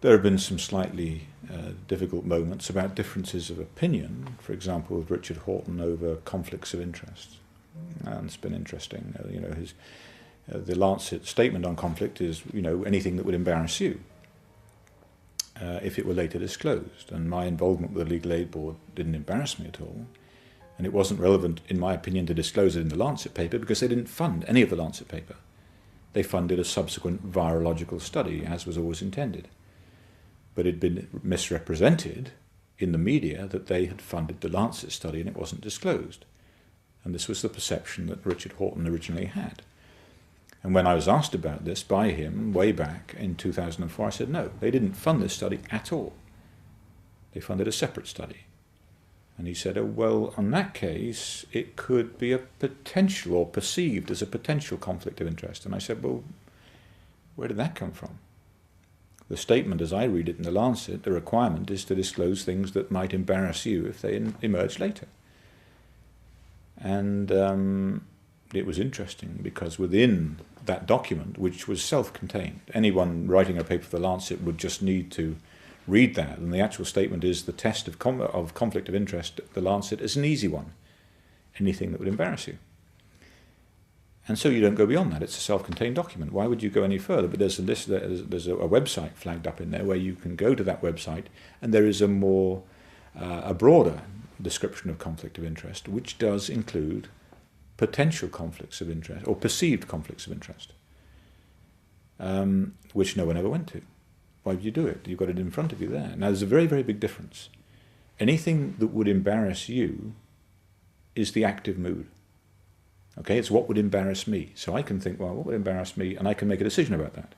There have been some slightly difficult moments about differences of opinion, for example, with Richard Horton over conflicts of interest. And it's been interesting. The Lancet statement on conflict is, anything that would embarrass you if it were later disclosed. And my involvement with the Legal Aid Board didn't embarrass me at all. And it wasn't relevant, in my opinion, to disclose it in the Lancet paper because they didn't fund any of the Lancet paper. They funded a subsequent virological study, as was always intended. But it had been misrepresented in the media that they had funded the Lancet study and it wasn't disclosed. And this was the perception that Richard Horton originally had. And when I was asked about this by him way back in 2004, I said, no, they didn't fund this study at all. They funded a separate study. And he said, oh, well, on that case, it could be a potential or perceived as a potential conflict of interest. And I said, well, where did that come from? The statement, as I read it in the Lancet, the requirement is to disclose things that might embarrass you if they emerge later. And it was interesting because within that document, which was self-contained, anyone writing a paper for the Lancet would just need to read that. And the actual statement is the test of conflict of interest at the Lancet is an easy one. Anything that would embarrass you. And so you don't go beyond that. It's a self-contained document. Why would you go any further? But there's a list, there's a website flagged up in there where you can go to that website, and there is a broader description of conflict of interest, which does include potential conflicts of interest or perceived conflicts of interest, which no one ever went to. Why would you do it? You've got it in front of you there. Now, there's a very, very big difference. Anything that would embarrass you is the active mood. Okay, it's what would embarrass me. So I can think, well, what would embarrass me? And I can make a decision about that.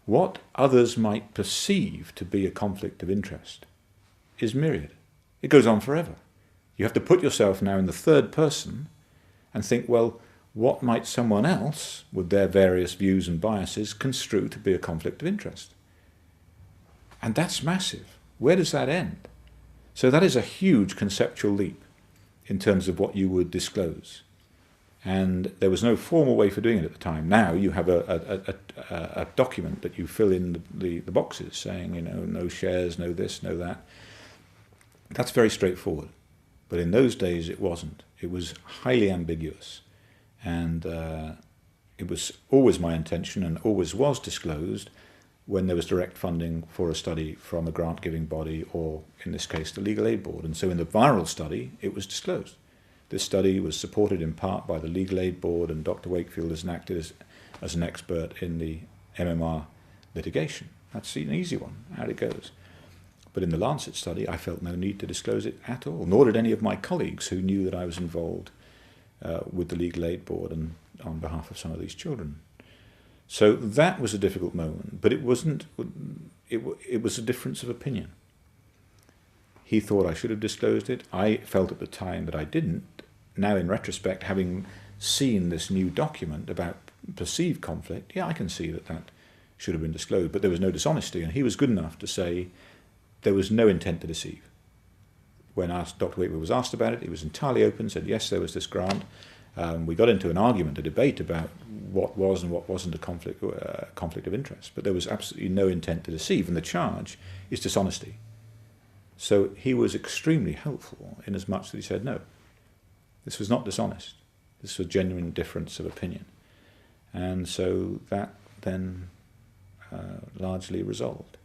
What others might perceive to be a conflict of interest is myriad. It goes on forever. You have to put yourself now in the third person and think, well, what might someone else, with their various views and biases, construe to be a conflict of interest? And that's massive. Where does that end? So that is a huge conceptual leap in terms of what you would disclose. And there was no formal way for doing it at the time. Now you have a document that you fill in the boxes saying, no shares, no this, no that. That's very straightforward. But in those days it wasn't. It was highly ambiguous. And it was always my intention, and always was disclosed, when there was direct funding for a study from a grant-giving body, or in this case the Legal Aid Board. And so in the viral study it was disclosed. This study was supported in part by the Legal Aid Board, and Dr Wakefield has acted as an expert in the MMR litigation. That's an easy one, out it goes. But in the Lancet study I felt no need to disclose it at all, nor did any of my colleagues who knew that I was involved with the Legal Aid Board and on behalf of some of these children. So that was a difficult moment, but it wasn't. It was a difference of opinion. He thought I should have disclosed it. I felt at the time that I didn't. Now, in retrospect, having seen this new document about perceived conflict, yeah, I can see that should have been disclosed, but there was no dishonesty, and he was good enough to say there was no intent to deceive. When Dr Wakefield was asked about it, he was entirely open, said yes, there was this grant. We got into an argument, a debate about what was and what wasn't a conflict of interest, but there was absolutely no intent to deceive, and the charge is dishonesty. So he was extremely helpful in as much that he said, no, this was not dishonest. This was a genuine difference of opinion. And so that then largely resolved.